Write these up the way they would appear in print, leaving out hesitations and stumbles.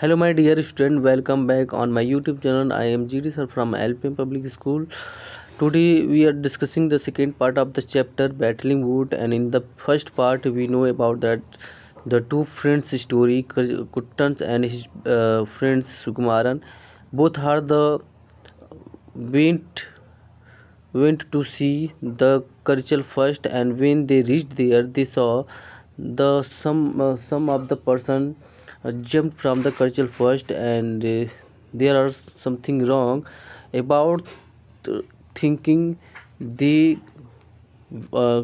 Hello my dear student, welcome back on my YouTube channel. I am GD sir from LPM Public School. Today we are discussing the second part of the chapter Battling Wood, and in the first part we know about that the two friends story, Kuttan and his friends Sukumaran. Both are the went went to see the culture first, and when they reached there they saw the some of the person jumped from the culture first, and there are something wrong about thinking. They uh,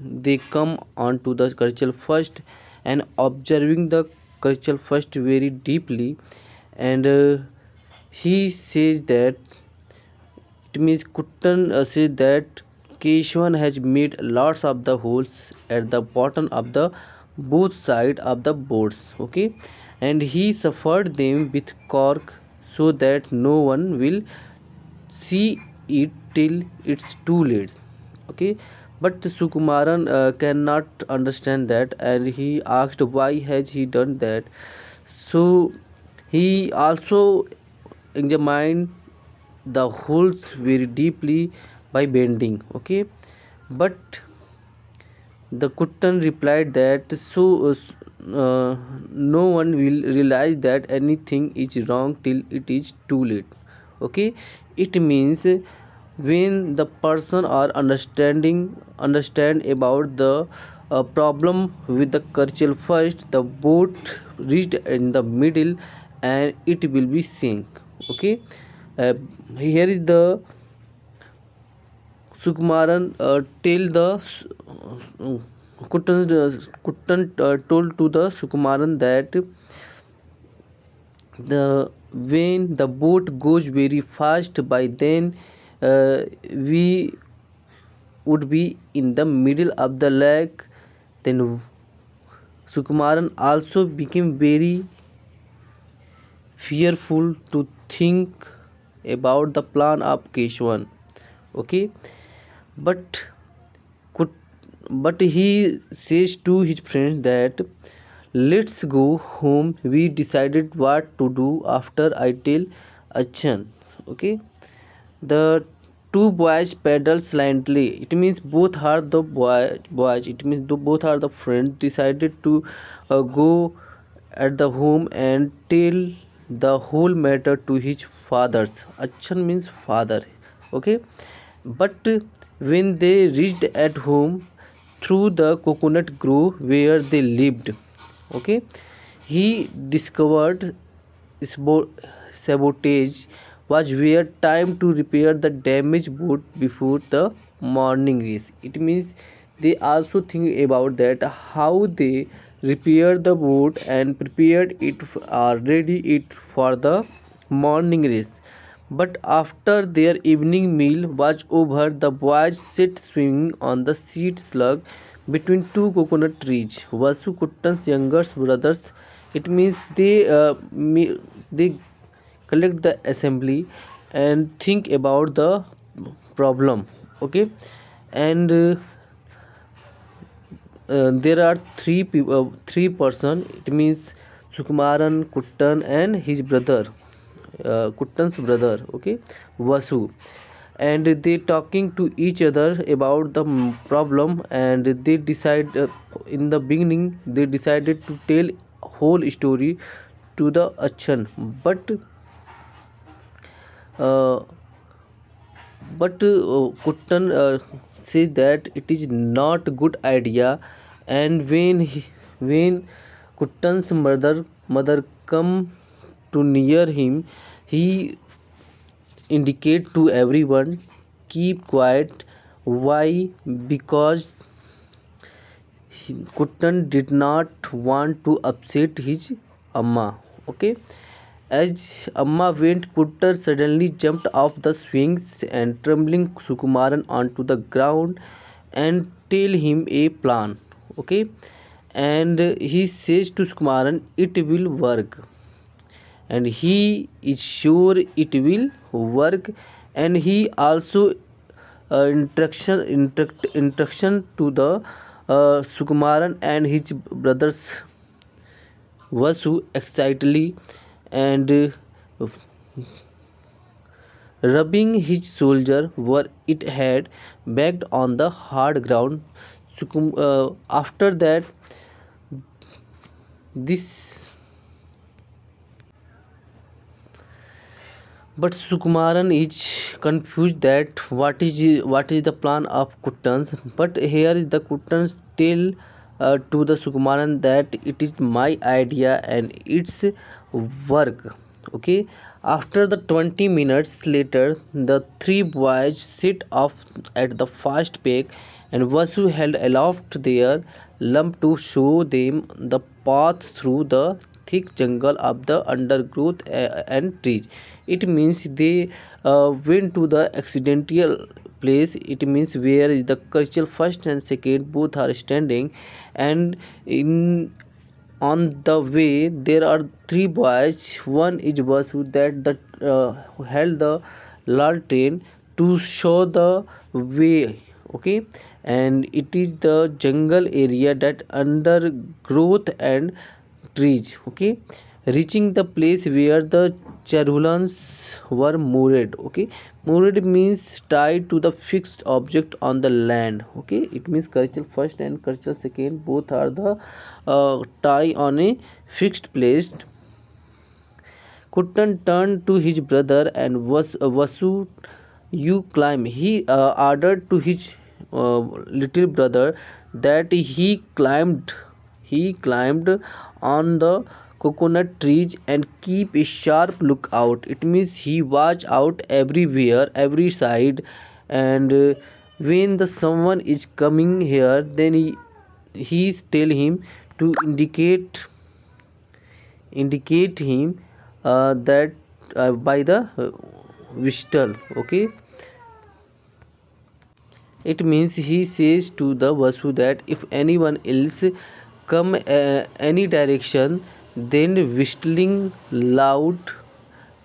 they come onto the culture first and observing the culture first very deeply, and he says that it means Kuttan says that Keshwan has made lots of the holes at the bottom of the both side of the boards, okay, and he suffered them with cork so that no one will see it till it's too late, okay. But Sukumaran cannot understand that, and he asked why has he done that. So he also examined the holes very deeply by bending, okay. But the Kuttan replied that no one will realize that anything is wrong till it is too late, okay. It means when the person are understand about the problem with the culture first, the boat reached in the middle and it will be sink, okay. uh, Here is the Sukumaran tell the Kuttan told to the Sukumaran that the when the boat goes very fast, by then we would be in the middle of the lake. Then Sukumaran also became very fearful to think about the plan of Keshwan, okay. But could but he says to his friends that let's go home. We decided what to do after I tell Achan, okay. The two boys paddle silently. It means both are the boys. It means both are the friends decided to go at the home and tell the whole matter to his fathers. Achan means father, okay. But when they reached at home through the coconut grove where they lived, okay, he discovered sabotage was where time to repair the damaged boat before the morning race. It means they also think about that how they repaired the boat and prepared it ready it for the morning race. But after their evening meal was over, the boys sat swinging on the seat slug between two coconut trees. Vasu Kuttan's younger brothers, it means they collect the assembly and think about the problem, okay. And there are three person. It means Sukumaran, Kuttan and his brother, Kuttan's brother, okay, Vasu. And they talking to each other about the problem, and they decide in the beginning they decided to tell whole story to the Achan. Uh, but Kuttan says that it is not a good idea, and when Kuttan's mother come to near him, he indicate to everyone keep quiet. Why? Because Kuttan did not want to upset his Amma. Okay. As Amma went, Kuttan suddenly jumped off the swings and trembling Sukumaran onto the ground and tell him a plan. Okay. And he says to Sukumaran, it will work. And he is sure it will work. And he also instruction to the Sukumaran and his brothers Vasu excitedly. and rubbing his shoulder where it had backed on the hard ground. After that, this but Sukumaran is confused that what is the plan of Kuttans. But here is the Kuttans tell to the Sukumaran that it is my idea and it's work. Okay. After the 20 minutes later, the three boys set off at the fast pace, and Vasu held aloft their lump to show them the path through the thick jungle of the undergrowth and trees. It means they went to the accidental place. It means where is the cultural first and second both are standing, and in on the way there are three boys. One is Vasu that held the lantern to show the way. Okay, and it is the jungle area that undergrowth and trees. Okay, reaching the place where the charulans were moored. Okay, moored means tied to the fixed object on the land. Okay, it means cultural first and cultural second both are the tie on a fixed place. Kuttan turned to his brother and was Vasu, you climb. He ordered to his little brother that he climbed on the coconut trees and keep a sharp lookout. It means he watch out everywhere, every side, and when the someone is coming here, then he tell him to indicate him that by the whistle. Okay, it means he says to the Vasu that if anyone else come any direction, then whistling loud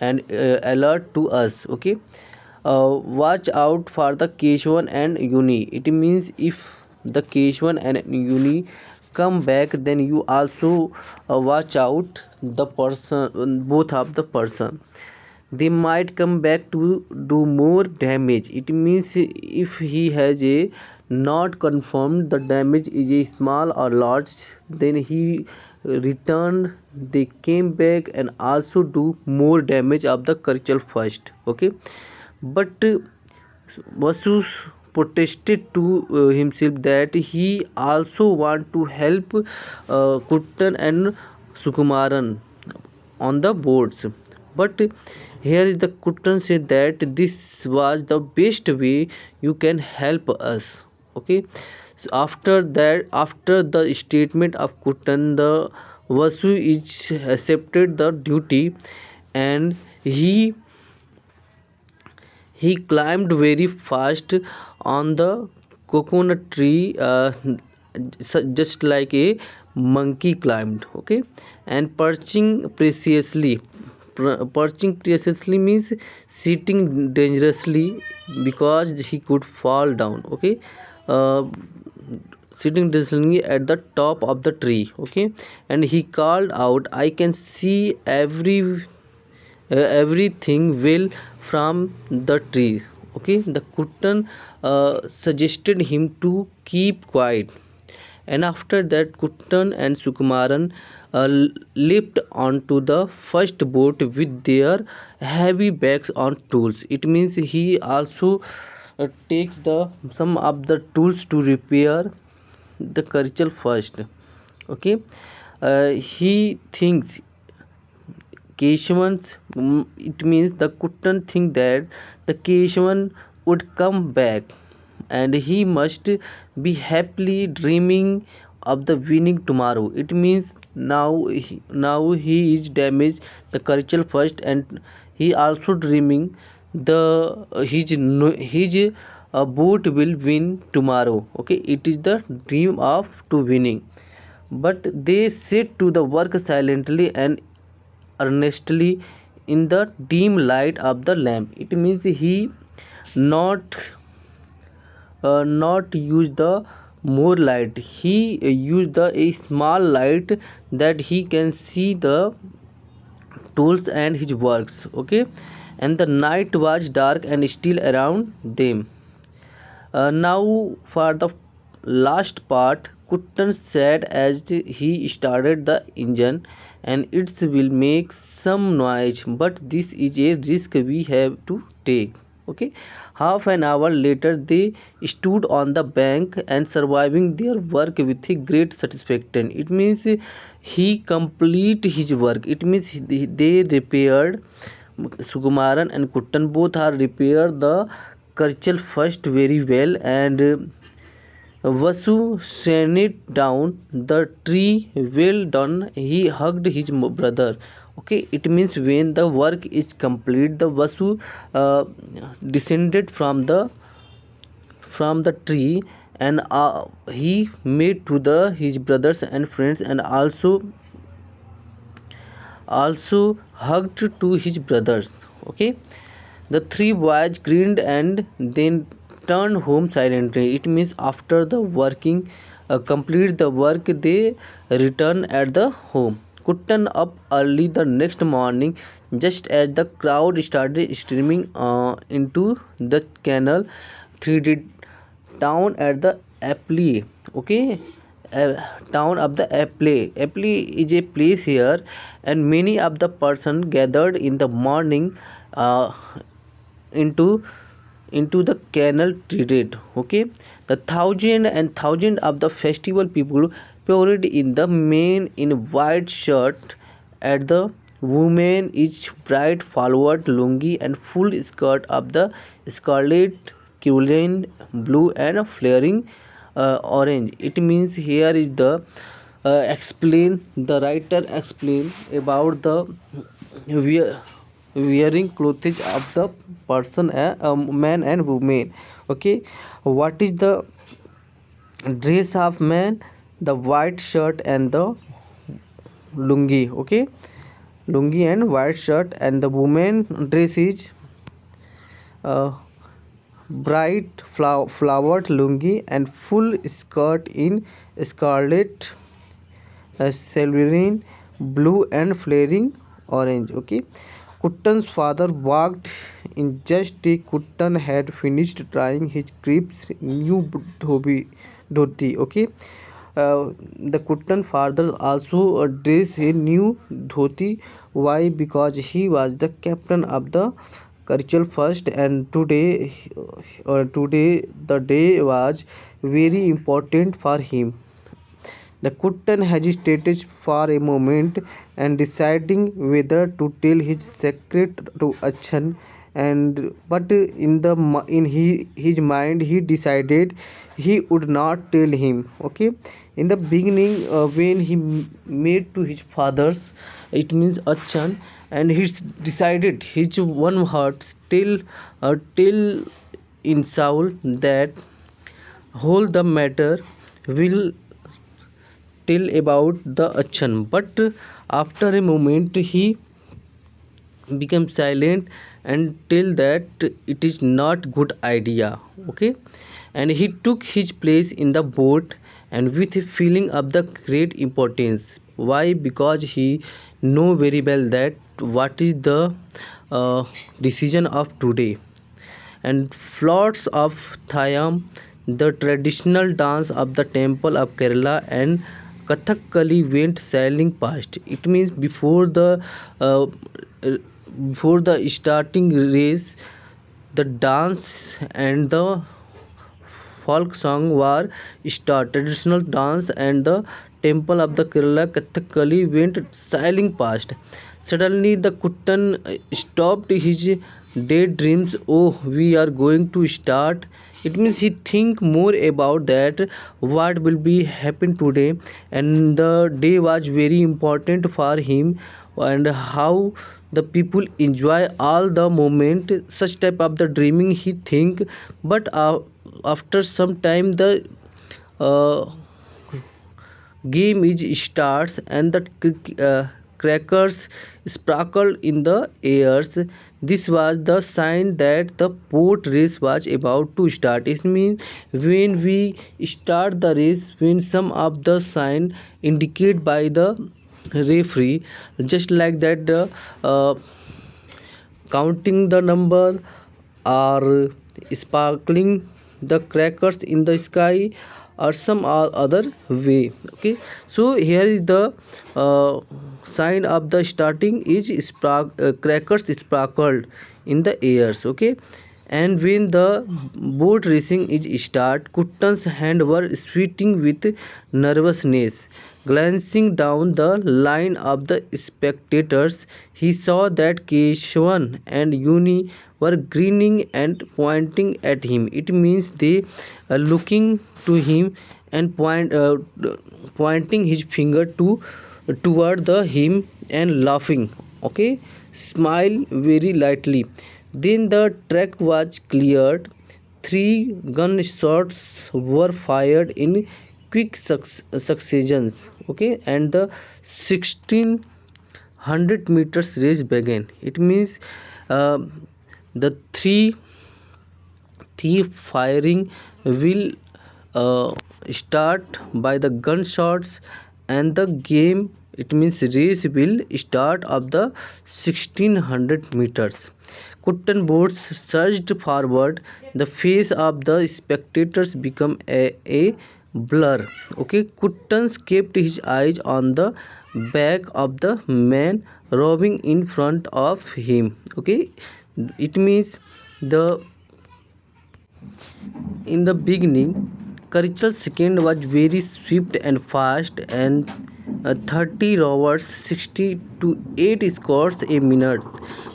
and alert to us. Okay, watch out for the Keshwan and Uni. It means if the Keshwan and Uni come back, then you also watch out the person, both of the person. They might come back to do more damage. It means if he has a not confirmed the damage is a small or large, then he returned. They came back and also do more damage of the cultural first. Okay, but Vasu protested to himself that he also want to help Kuttan and Sukumaran on the boards. But here is the Kuttan said that this was the best way you can help us. Okay, so after that, after the statement of Kuttan, the Vasu is accepted the duty, and he climbed very fast on the coconut tree, just like a monkey climbed. Okay, and perching preciously means sitting dangerously because he could fall down. Okay, uh, sitting dangerously at the top of the tree. Okay, and he called out, I can see everything well from the tree. Okay, the Kuttan suggested him to keep quiet, and after that Kuttan and Sukumaran leaped onto the first boat with their heavy bags on tools. It means he also takes the some of the tools to repair the culture first. Okay, he thinks Keshavan's, it means the Kuttan think that the Keshavan would come back, and he must be happily dreaming of the winning tomorrow. It means now he is damaged the cultural first, and he also dreaming the his boat will win tomorrow. Okay, it is the dream of to winning. But they set to the work silently and earnestly in the dim light of the lamp. It means he not not use the more light. He use the a small light that he can see the tools and his works. Okay, and the night was dark and still around them. Now for the last part, Kuttan said as he started the engine, and it will make some noise, but this is a risk we have to take. Okay, half an hour later they stood on the bank and surviving their work with a great satisfaction. It means he complete his work. It means they repaired. Sukumaran and Kuttan both are repair the culture first very well, and Vasu sent down the tree. Well done. He hugged his brother. Okay, it means when the work is complete, the Vasu uh, descended from the tree, and he made to the his brothers and friends, and also hugged to his brothers. Okay, the three boys grinned and then turned home silently. It means after the working complete the work, they return at the home. Kuttan up early the next morning, just as the crowd started streaming into the canal. Three did town at the Apple. Okay, uh, town of the Apple is a place here, and many of the person gathered in the morning uh, into the canal trade. Okay, the thousand of the festival people poured in the men in white shirt, at the women each bright forward lungi and full skirt of the scarlet, Culine blue and flaring orange. It means here is the explain the writer explain about the wear, wearing clothes of the person, man and woman. Okay, what is the dress of man? The white shirt and the lungi. Okay, lungi and white shirt, and the woman dress is uh, bright flowered lungi and full skirt in scarlet, silverine blue and flaring orange. Okay, Kuttan's father walked in just as Kuttan had finished trying his crepes new dhoti. Okay, the Kuttan father also dressed a new dhoti. Why? Because he was the captain of the cultural first, and today the day was very important for him. The Kuttan hesitated for a moment and deciding whether to tell his secret to Achan, and but his mind he decided he would not tell him. Okay, in the beginning, when he made to his father's, it means Achan, and he decided his one heart tell in Saul that whole the matter will tell about the Achan, but after a moment he became silent and tell that it is not good idea. Okay, and he took his place in the boat, and with a feeling of the great importance. Why? Because he know very well that what is the uh, decision of today. And floats of Thayam, the traditional dance of the temple of Kerala, and Kathakali went sailing past. It means uh, before the starting race, the dance and the folk song were started. Traditional dance and the temple of the Kerala Kathakali went sailing past. Suddenly, the Kuttan stopped his daydreams. Oh, we are going to start. It means he think more about that what will be happen today, and the day was very important for him, and how the people enjoy all the moment. Such type of the dreaming he think, but after some time the uh, game is starts, and the crackers sparkled in the airs. This was the sign that the boat race was about to start. It means when we start the race, when some of the sign indicate by the referee. Just like that, the counting the number or sparkling the crackers in the sky or some other way. Okay, so here is the uh, sign of the starting is crackers sparkled in the airs. Okay, and when the boat racing is start, Kuttan's hand were sweating with nervousness. Glancing down the line of the spectators, he saw that Keshavan and Yuni were grinning and pointing at him. It means they are looking to him and pointing his finger to toward the him and laughing. Okay, smile very lightly. Then the track was cleared. Three gunshots were fired in quick succession. Okay, and the 1600 meters race began. It means uh, the three firing will uh, start by the gunshots, and the game, it means race will start of the 1600 meters. Kuttan boats surged forward. The face of the spectators became a blur. Okay, Kuttan kept his eyes on the back of the man rowing in front of him. Okay, it means the in the beginning, Karichal's second was very swift and fast, and 30 rowers, 60 to 8 scores a minute.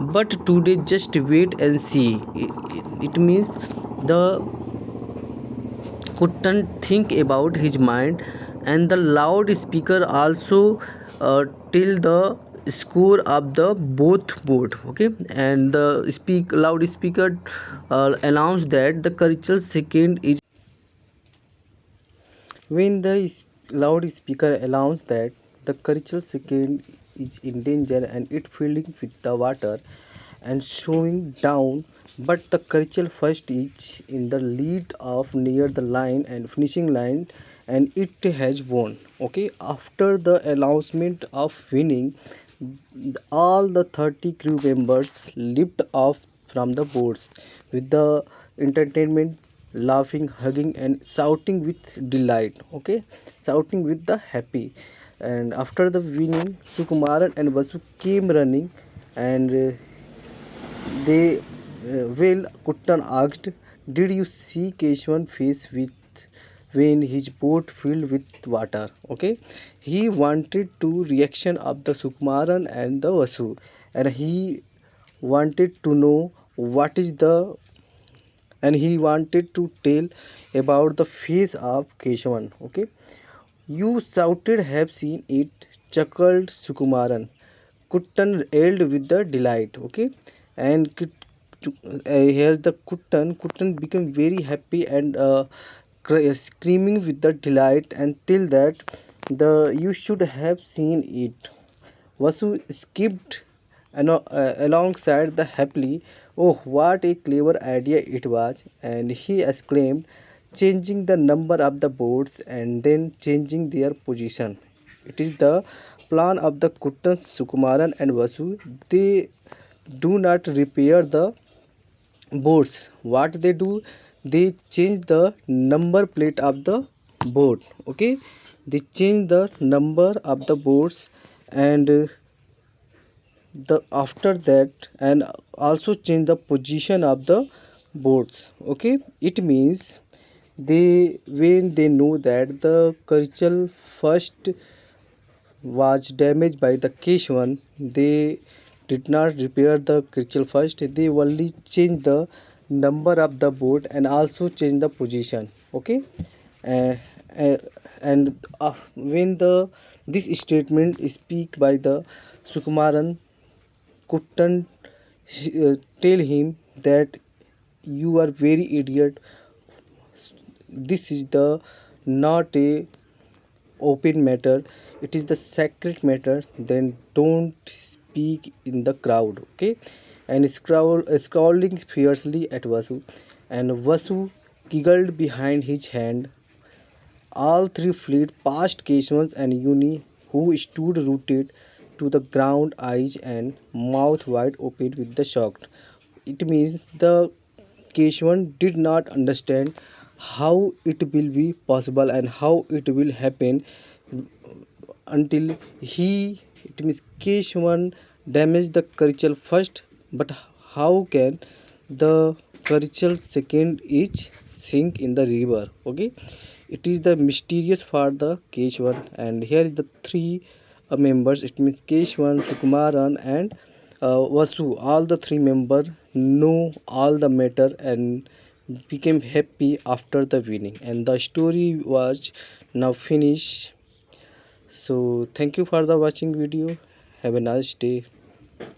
But today, just wait and see. It means the couldn't think about his mind, and the loudspeaker also tell the score of the both board. Okay, and the loudspeaker announced that the Karachal second is. When the loudspeaker announced that the Karachal second is in danger and it filling with the water and slowing down, but the Karachal first is in the lead of near the line and finishing line, and it has won. Okay, after the announcement of winning, all the 30 crew members leaped off from the boats with the entertainment, laughing, hugging, and shouting with delight. Okay, shouting with the happy. And after the winning, Sukumaran and Vasu came running, and well, Kuttan asked, "Did you see Keshwan face with when his boat filled with water?" Okay, he wanted to reaction of the Sukmaran and the Vasu, and he wanted to know what is the and he wanted to tell about the face of Keshwan. Okay, you shouted, "Have seen it," chuckled Sukumaran. Kuttan yelled with the delight. Okay, and here the Kuttan became very happy and screaming with the delight and till that the you should have seen it. Vasu skipped alongside the happily. Oh, what a clever idea it was! And he exclaimed, changing the number of the boats and then changing their position. It is the plan of the Kuttan, Sukumaran, and Vasu. They do not repair the boats. What they do, they change the number plate of the boat. Okay, they change the number of the boats, and the after that and also change the position of the boats. Okay, it means they when they know that the cultural first was damaged by the Keshwan, they did not repair the cultural first, they only change the number of the boat and also change the position. Okay, uh, uh, and when the this statement is speak by the Sukumaran, couldn't tell him that you are very idiot. This is the not a open matter. It is the sacred matter. Then don't speak in the crowd. Okay, and scowling fiercely at Vasu, and Vasu giggled behind his hand. All three fled past Keshwans and Yuni, who stood rooted to the ground, eyes and mouth wide open with the shock. It means the Keshwan did not understand how it will be possible and how it will happen until he, it means Keshwan, damaged the curricle first. But how can the curricle second each sink in the river? Okay, it is the mysterious for the Keshwan, and here is the three members. It means Keshwan, Sukumaran and Vasu. All the three members know all the matter and became happy after the winning, and the story was now finished. So thank you for the watching video. Have a nice day.